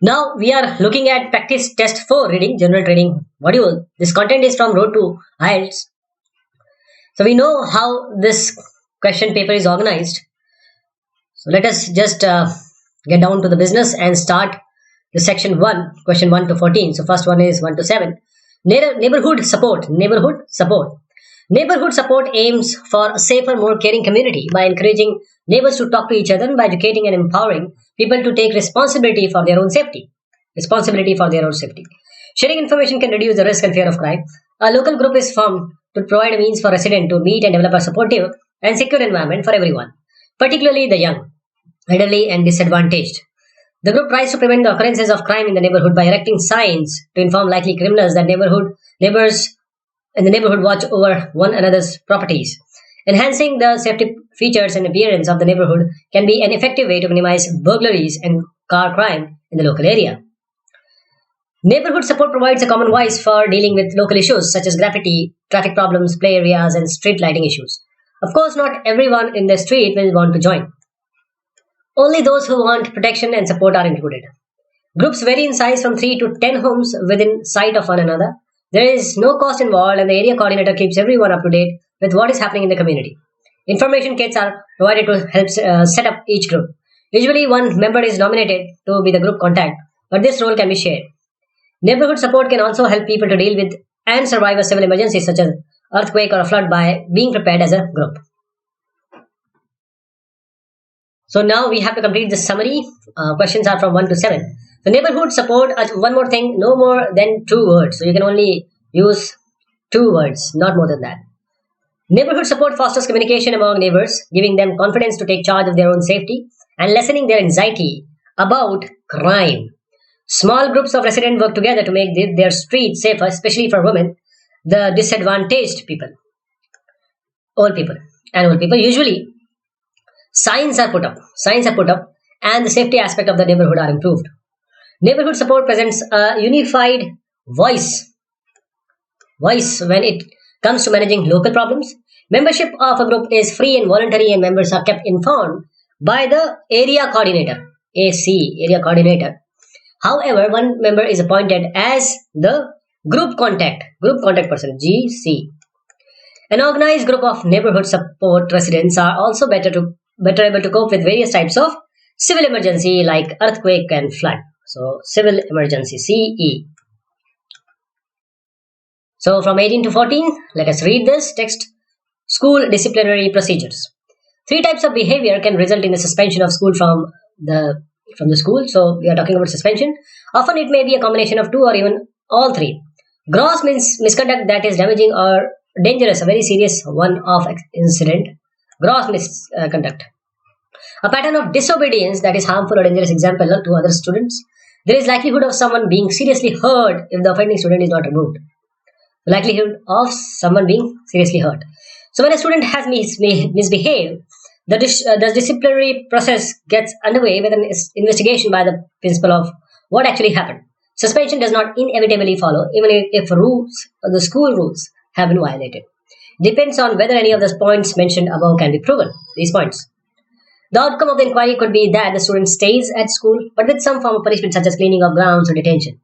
Now we are looking at practice test 4 reading general training module. This content is from Road to IELTS. So we know how this question paper is organized. So let us just get down to the business and start the section 1, question 1 to 14. So first one is 1 to 7. Neighborhood support. Neighborhood support. Neighborhood support aims for a safer, more caring community by encouraging neighbors to talk to each other and by educating and empowering people to take responsibility for their own safety. Responsibility for their own safety. Sharing information can reduce the risk and fear of crime. A local group is formed to provide a means for residents to meet and develop a supportive and secure environment for everyone, particularly the young, elderly, and disadvantaged. The group tries to prevent the occurrences of crime in the neighborhood by erecting signs to inform likely criminals that neighbors in the neighborhood watch over one another's properties. Enhancing the safety features and appearance of the neighborhood can be an effective way to minimize burglaries and car crime in the local area. Neighborhood support provides a common voice for dealing with local issues such as graffiti, traffic problems, play areas, and street lighting issues. Of course, not everyone in the street will want to join. Only those who want protection and support are included. Groups vary in size from 3 to 10 homes within sight of one another. There is no cost involved, and the area coordinator keeps everyone up to date with what is happening in the community. Information kits are provided to help set up each group. Usually, one member is nominated to be the group contact, but this role can be shared. Neighborhood support can also help people to deal with and survive a civil emergency such as earthquake or a flood by being prepared as a group. So now we have to complete the summary. Questions are from 1 to 7. So neighborhood support, one more thing, no more than 2 words. So you can only use 2 words, not more than that. Neighborhood support fosters communication among neighbors, giving them confidence to take charge of their own safety and lessening their anxiety about crime. Small groups of residents work together to make their streets safer, especially for women, the disadvantaged people, old people, and old people. Usually, signs are put up, and the safety aspect of the neighborhood are improved. Neighborhood support presents a unified voice when it comes to managing local problems. Membership of a group is free and voluntary, and members are kept informed by the area coordinator, area coordinator. However, one member is appointed as the group contact person, GC. An organized group of neighborhood support residents are also better able to cope with various types of civil emergency like earthquake and flood. So, civil emergency, CE. So, from 18 to 14, let us read this text. School disciplinary procedures. 3 types of behavior can result in the suspension of school from the school. So, we are talking about suspension. Often it may be a combination of 2 or even all 3. Gross means misconduct that is damaging or dangerous, a very serious one-off incident. Gross misconduct. A pattern of disobedience that is harmful or dangerous, example to other students. There is likelihood of someone being seriously hurt if the offending student is not removed. The likelihood of someone being seriously hurt. So when a student has misbehaved, the disciplinary process gets underway with an investigation by the principal of what actually happened. Suspension does not inevitably follow, even if the school rules have been violated. Depends on whether any of the points mentioned above can be proven. These points. The outcome of the inquiry could be that the student stays at school, but with some form of punishment such as cleaning of grounds or detention.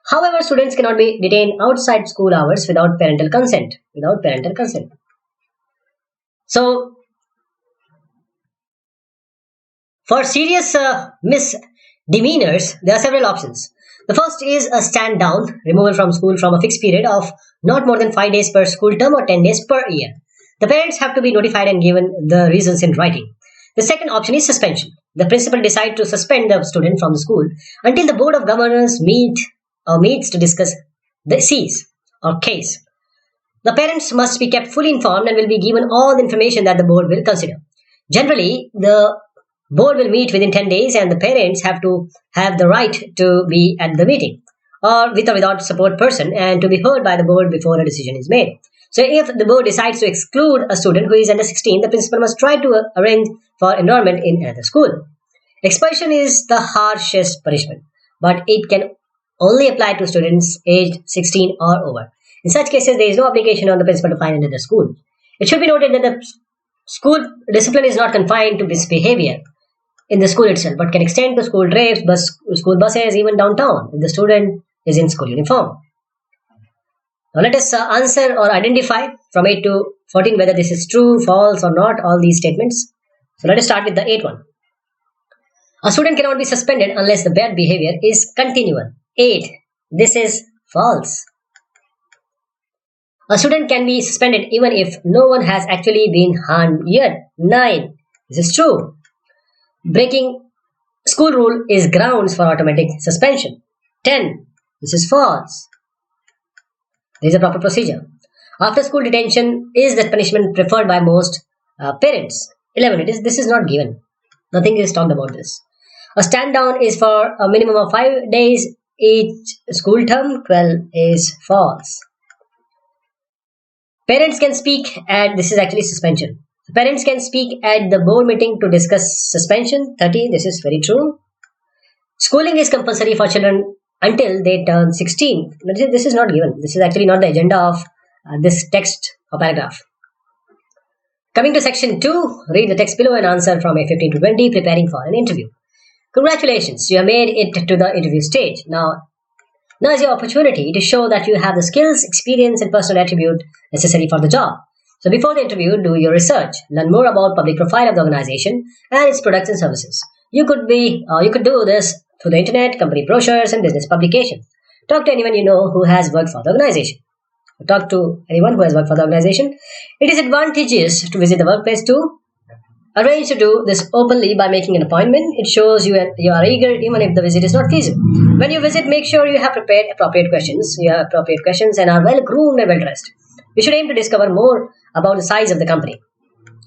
However, students cannot be detained outside school hours without parental consent. So, for serious misdemeanors, there are several options. The first is a stand down, removal from school from a fixed period of not more than 5 days per school term or 10 days per year. The parents have to be notified and given the reasons in writing. The second option is suspension. The principal decides to suspend the student from the school until the board of governors meets to discuss the case. The parents must be kept fully informed and will be given all the information that the board will consider. Generally, the board will meet within 10 days and the parents have to have the right to be at the meeting or with or without support person and to be heard by the board before a decision is made. So if the board decides to exclude a student who is under 16, the principal must try to arrange for enrollment in another school. Expulsion is the harshest punishment, but it can only apply to students aged 16 or over. In such cases, there is no obligation on the principal to find another school. It should be noted that the school discipline is not confined to misbehavior. in the school itself, but can extend to school trips, school buses, even downtown if the student is in school uniform. Now let us answer or identify from 8 to 14 whether this is true, false, or not, all these statements. So let us start with the 8th one. A student cannot be suspended unless the bad behavior is continual. 8. This is false. A student can be suspended even if no one has actually been harmed yet. 9. This is true. Breaking school rule is grounds for automatic suspension. 10. This is false. There is a proper procedure. After school detention is the punishment preferred by most parents. 11. This is not given. Nothing is talked about this. A stand down is for a minimum of 5 days each school term. 12 is false. Parents can speak at, this is actually suspension. Parents can speak at the board meeting to discuss suspension. 30, this is very true. Schooling is compulsory for children until they turn 16. This is not given. This is actually not the agenda of this text or paragraph. Coming to section 2, read the text below and answer from a 15 to 20, preparing for an interview. Congratulations, you have made it to the interview stage. Now is your opportunity to show that you have the skills, experience, and personal attribute necessary for the job. So before the interview, do your research. Learn more about public profile of the organization and its products and services. You could do this through the internet, company brochures, and business publications. Talk to anyone you know who has worked for the organization. Talk to anyone who has worked for the organization. It is advantageous to visit the workplace too. Arrange to do this openly by making an appointment. It shows you are eager even if the visit is not feasible. When you visit, make sure you have prepared appropriate questions. And are well groomed and well dressed. You should aim to discover more about the size of the company,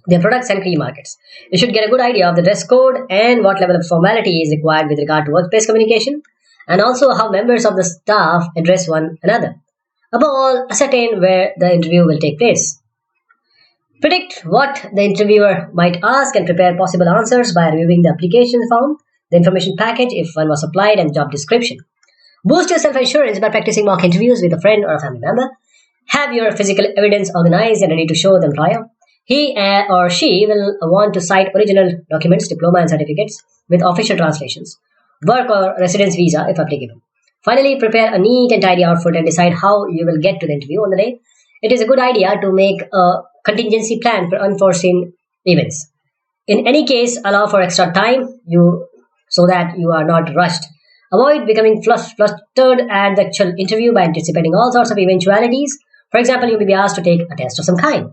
their products and key markets. You should get a good idea of the dress code and what level of formality is required with regard to workplace communication, and also how members of the staff address one another. Above all, ascertain where the interview will take place. Predict what the interviewer might ask and prepare possible answers by reviewing the application form, the information package if one was applied, and job description. Boost your self-assurance by practicing mock interviews with a friend or a family member. Have your physical evidence organized and ready to show the employer. He or she will want to cite original documents, diploma and certificates with official translations, work or residence visa if applicable. Finally, prepare a neat and tidy outfit and decide how you will get to the interview on the day. It is a good idea to make a contingency plan for unforeseen events. In any case, allow for extra time so that you are not rushed. Avoid becoming flustered at the actual interview by anticipating all sorts of eventualities. For example, you may be asked to take a test of some kind.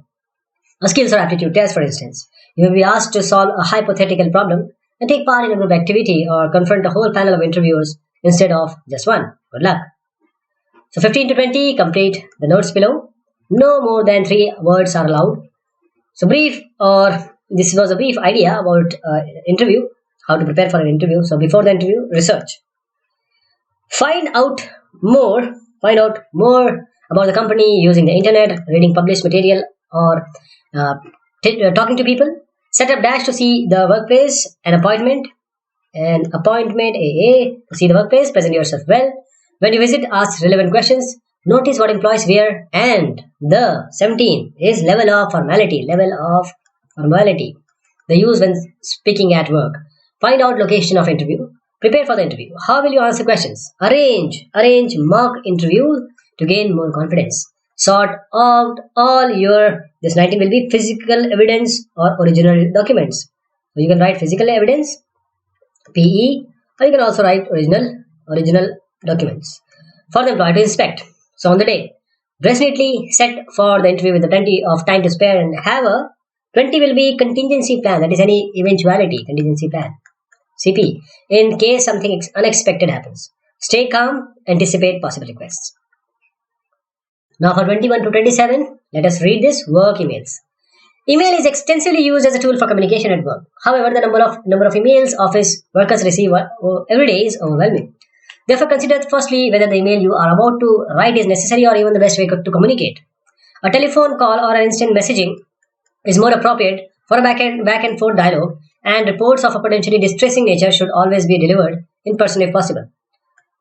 A skills or aptitude test, for instance. You may be asked to solve a hypothetical problem and take part in a group activity or confront a whole panel of interviewers instead of just one. Good luck. So 15 to 20, complete the notes below. No more than 3 words are allowed. So this was a brief idea about interview, how to prepare for an interview. So before the interview, research. Find out more about the company using the internet, reading published material, or talking to people. Set up dash to see the workplace, an appointment AA to see the workplace. Present yourself well. When you visit, ask relevant questions. Notice what employees wear. And the 17 is level of formality. The use when speaking at work. Find out location of interview. Prepare for the interview. How will you answer questions? Arrange mock interview to gain more confidence. Sort out this 19 will be physical evidence or original documents. So you can write physical evidence, PE, or you can also write original documents for the employer to inspect. So on the day, dress neatly, set for the interview with plenty of time to spare, and have a 20 will be contingency plan, that is any eventuality, contingency plan. CP, in case something unexpected happens. Stay calm, anticipate possible requests. Now for 21 to 27, let us read this work emails. Email is extensively used as a tool for communication at work. However, the number of emails office workers receive every day is overwhelming. Therefore, consider firstly whether the email you are about to write is necessary or even the best way to communicate. A telephone call or an instant messaging is more appropriate for a back and forth dialogue, and reports of a potentially distressing nature should always be delivered in person if possible.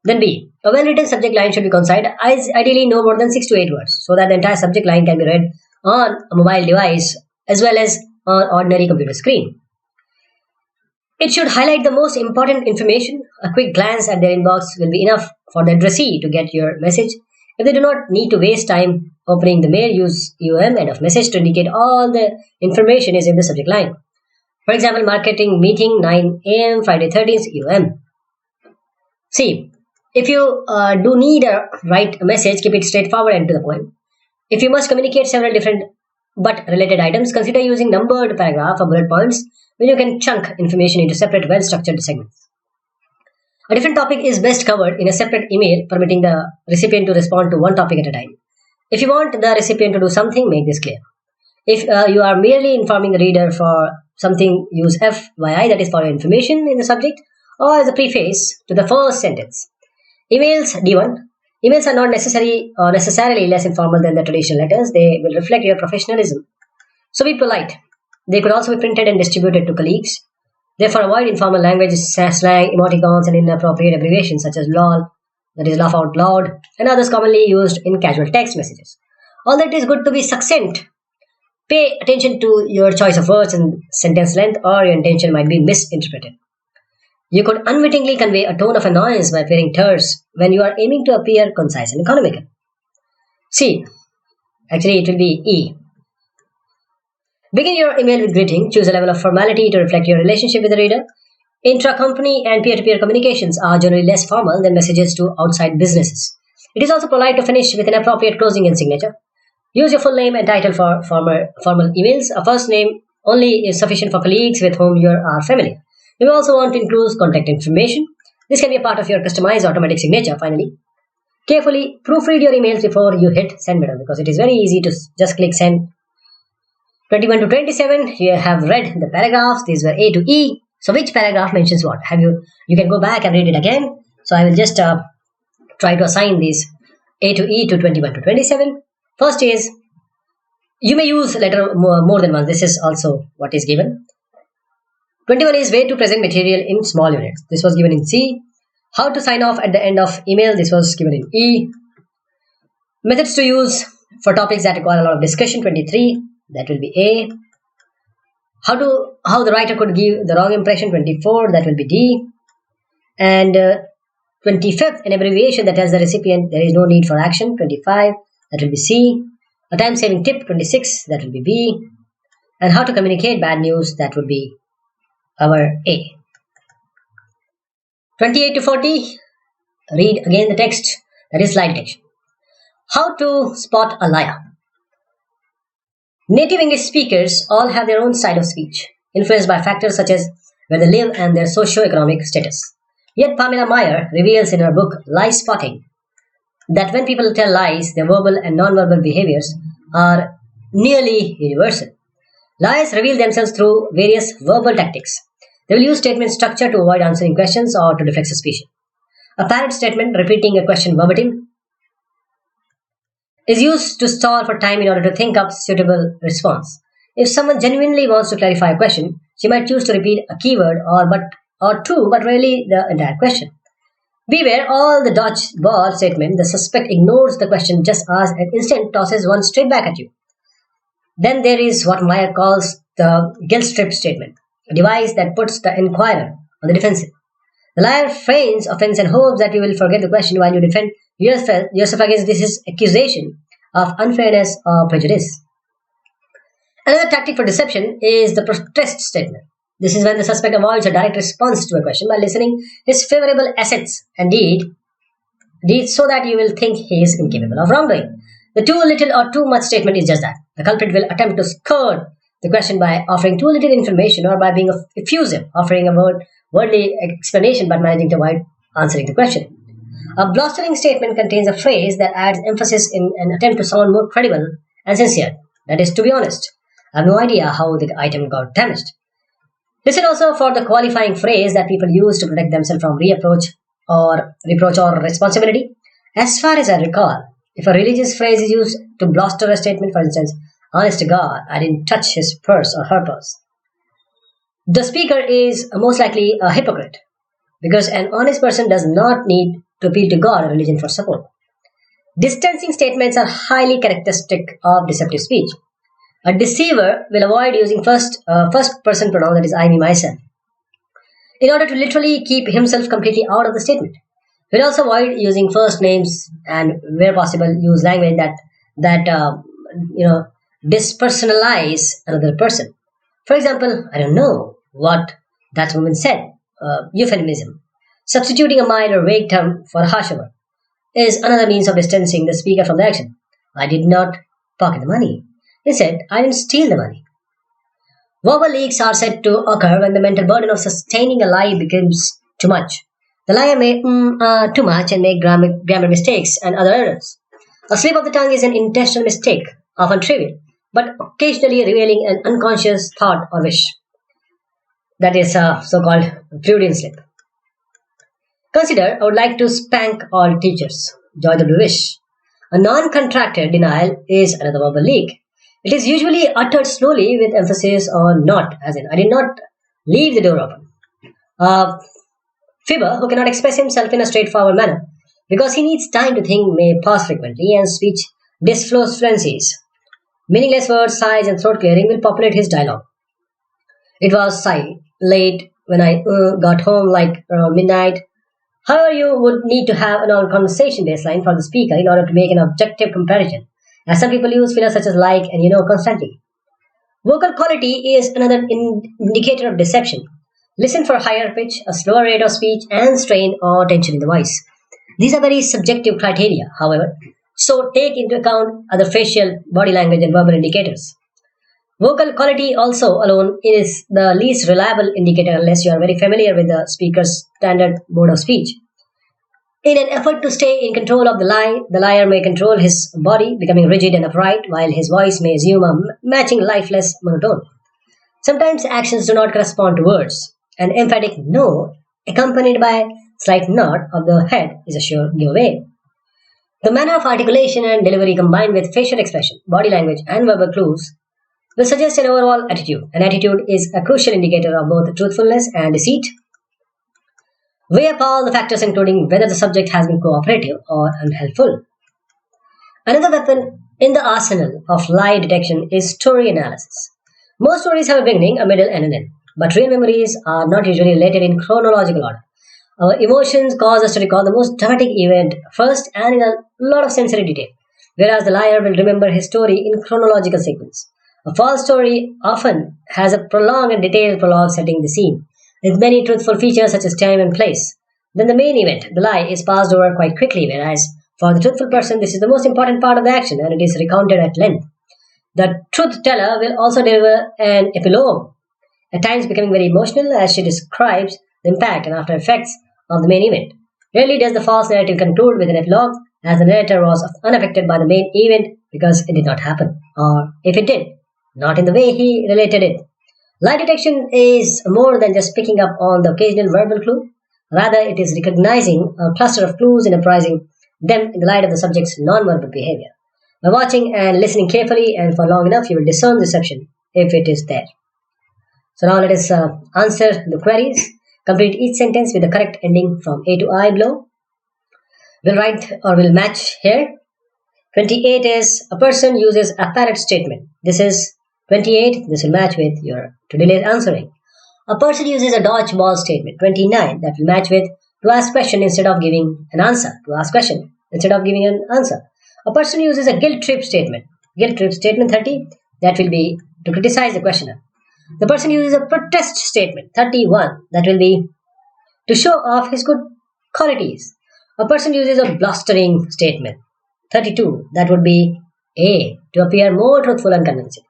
Then B. A well-written subject line should be concise, ideally no more than 6 to 8 words, so that the entire subject line can be read on a mobile device as well as on ordinary computer screen. It should highlight the most important information. A quick glance at their inbox will be enough for the addressee to get your message. If they do not need to waste time opening the mail, use end of message to indicate all the information is in the subject line. For example, marketing meeting 9 a.m. Friday 13th UM. See, if you do need a write a message, keep it straightforward and to the point. If you must communicate several different but related items, consider using numbered paragraph or bullet points when you can chunk information into separate, well-structured segments. A different topic is best covered in a separate email, permitting the recipient to respond to one topic at a time. If you want the recipient to do something, make this clear. If you are merely informing the reader for something, use FYI, that is for your information in the subject, or as a preface to the first sentence. Emails D1. Emails are not necessarily less informal than the traditional letters. They will reflect your professionalism. So be polite. They could also be printed and distributed to colleagues. Therefore, avoid informal language, slang, emoticons, and inappropriate abbreviations such as LOL, that is laugh out loud, and others commonly used in casual text messages. Although it is good to be succinct, pay attention to your choice of words and sentence length, or your intention might be misinterpreted. You could unwittingly convey a tone of annoyance by appearing terse when you are aiming to appear concise and economical. C. Actually, it will be E. Begin your email with greeting. Choose a level of formality to reflect your relationship with the reader. Intra-company and peer-to-peer communications are generally less formal than messages to outside businesses. It is also polite to finish with an appropriate closing and signature. Use your full name and title for formal emails. A first name only is sufficient for colleagues with whom you are familiar. You may also want to include contact information. This can be a part of your customized automatic signature. Finally, carefully proofread your emails before you hit send button, because it is very easy to just click send. 21 to 27, you have read the paragraphs. These were A to E. So which paragraph mentions what? You can go back and read it again. So I will just try to assign these A to E to 21 to 27. First is, you may use letter more than once. This is also what is given. 21 is way to present material in small units. This was given in C. How to sign off at the end of email. This was given in E. Methods to use for topics that require a lot of discussion. 23. That will be A. How the writer could give the wrong impression. 24. That will be D. And 25th, an abbreviation that tells the recipient there is no need for action. 25. That will be C. A time-saving tip. 26. That will be B. And how to communicate bad news. That would be our A. 28 to 40. Read again the text. That is slide text. How to spot a liar. Native English speakers all have their own style of speech, influenced by factors such as where they live and their socio-economic status. Yet Pamela Meyer reveals in her book Lie Spotting that when people tell lies, their verbal and non-verbal behaviors are nearly universal. Liars reveal themselves through various verbal tactics. They will use statement structure to avoid answering questions or to deflect suspicion. A parrot statement repeating a question verbatim is used to stall for time in order to think up suitable response. If someone genuinely wants to clarify a question, she might choose to repeat a keyword or two, but rarely the entire question. Beware all the dodgeball statement. The suspect ignores the question just as and instant tosses one straight back at you. Then there is what Meyer calls the guilt strip statement, a device that puts the inquirer on the defensive. The liar feigns offense and hopes that you will forget the question while you defend yourself against this accusation of unfairness or prejudice. Another tactic for deception is the protest statement. This is when the suspect avoids a direct response to a question by listening his favorable assets and deeds so that you will think he is incapable of wrongdoing. The too little or too much statement is just that. The culprit will attempt to skirt the question by offering too little information or by being effusive, offering a wordly explanation but managing to avoid answering the question. A blustering statement contains a phrase that adds emphasis in an attempt to sound more credible and sincere. That is, to be honest, I have no idea how the item got damaged. Listen also for the qualifying phrase that people use to protect themselves from reproach or responsibility. As far as I recall, if a religious phrase is used to bluster a statement, for instance, honest to God, I didn't touch his purse or her purse, the speaker is most likely a hypocrite, because an honest person does not need to appeal to God or religion for support. Distancing statements are highly characteristic of deceptive speech. A deceiver will avoid using first person pronoun, that is I, me, myself. in order to literally keep himself completely out of the statement. We'll also avoid using first names and, where possible, use language that you know dispersonalize another person. For example, I don't know what that woman said. Euphemism, substituting a mild or vague term for a harsher one, is another means of distancing the speaker from the action. I did not pocket the money. Instead, I didn't steal the money. Verbal leaks are said to occur when the mental burden of sustaining a lie becomes too much. The liar may too much and make grammar mistakes and other errors. A slip of the tongue is an intentional mistake, often trivial, but occasionally revealing an unconscious thought or wish. That is a so-called Freudian slip. Consider, I would like to spank all teachers. Joy the wish. A non-contracted denial is another verbal leak. It is usually uttered slowly with emphasis on not, as in, I did not leave the door open. A fibber who cannot express himself in a straightforward manner because he needs time to think may pause frequently and speech disflows fluencies. Meaningless words, sighs, and throat clearing will populate his dialogue. It was late when I got home, like around midnight. However, you would need to have an conversation baseline for the speaker in order to make an objective comparison, as some people use fillers such as like and constantly. Vocal quality is another indicator of deception. Listen for higher pitch, a slower rate of speech, and strain or tension in the voice. These are very subjective criteria, however, so take into account other facial, body language, and verbal indicators. Vocal quality also alone is the least reliable indicator unless you are very familiar with the speaker's standard mode of speech. In an effort to stay in control of the liar may control his body, becoming rigid and upright, while his voice may assume a matching lifeless monotone. Sometimes actions do not correspond to words. An emphatic no, accompanied by slight nod of the head, is a sure giveaway. The manner of articulation and delivery combined with facial expression, body language, and verbal clues will suggest an overall attitude. An attitude is a crucial indicator of both truthfulness and deceit. Weigh up all the factors including whether the subject has been cooperative or unhelpful. Another weapon in the arsenal of lie detection is story analysis. Most stories have a beginning, a middle, and an end, but real memories are not usually related in chronological order. Our emotions cause us to recall the most dramatic event first and in a lot of sensory detail, whereas the liar will remember his story in chronological sequence. A false story often has a prolonged and detailed prologue setting the scene, with many truthful features such as time and place. Then the main event, the lie, is passed over quite quickly, whereas for the truthful person, this is the most important part of the action and it is recounted at length. The truth teller will also deliver an epilogue, at times becoming very emotional as she describes the impact and after effects of the main event. Rarely does the false narrative conclude with an epilogue, as the narrator was unaffected by the main event because it did not happen, or if it did, not in the way he related it. Lie detection is more than just picking up on the occasional verbal clue. Rather, it is recognizing a cluster of clues and apprising them in the light of the subject's non-verbal behavior. By watching and listening carefully and for long enough, you will discern deception if it is there. So now let us answer the queries. Complete each sentence with the correct ending from A to I below. We'll write or we'll match here. 28 is a person uses a parrot statement. This is 28. This will match with your to delay answering. A person uses a dodgeball statement. 29. That will match with to ask question instead of giving an answer. To ask question instead of giving an answer. A person uses a guilt trip statement. Guilt trip statement 30. That will be to criticize the questioner. The person uses a protest statement. 31. That will be to show off his good qualities. A person uses a blustering statement. 32. That would be A. To appear more truthful and convincing.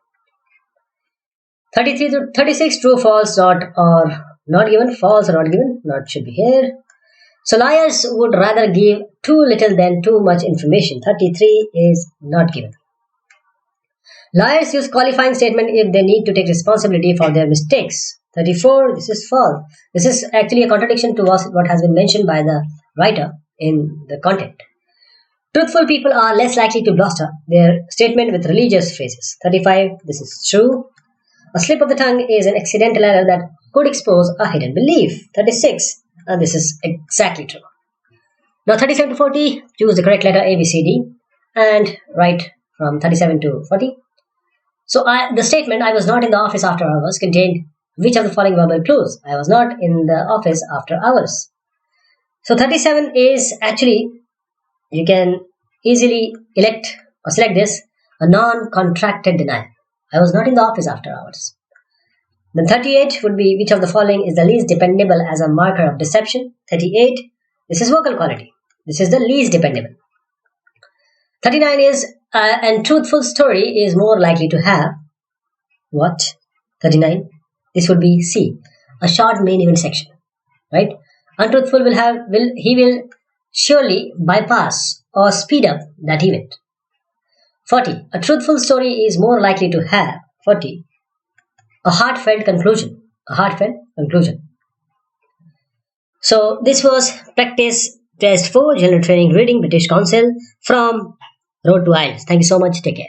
33 to 36. True, false, not or not given. False or not given. Not should be here. So liars would rather give too little than too much information. 33 is not given. Liars use qualifying statement if they need to take responsibility for their mistakes. 34, this is false. This is actually a contradiction to what has been mentioned by the writer in the content. Truthful people are less likely to bluster their statement with religious phrases. 35, this is true. A slip of the tongue is an accidental error that could expose a hidden belief. 36, and this is exactly true. Now 37 to 40, choose the correct letter A, B, C, D and write from 37 to 40. So the statement, I was not in the office after hours, contained which of the following verbal clues? I was not in the office after hours. So 37 is actually, you can easily elect or select this, a non-contracted denial. I was not in the office after hours. Then 38 would be, which of the following is the least dependable as a marker of deception? 38, this is vocal quality. This is the least dependable. 39 is, and truthful story is more likely to have what? 39, this would be C, a short main event section, right? Untruthful will surely bypass or speed up that event. 40, a truthful story is more likely to have 40, a heartfelt conclusion. A heartfelt conclusion. So this was practice test 4 general training reading British Council from Road to IELTS. Thank you so much. Take care.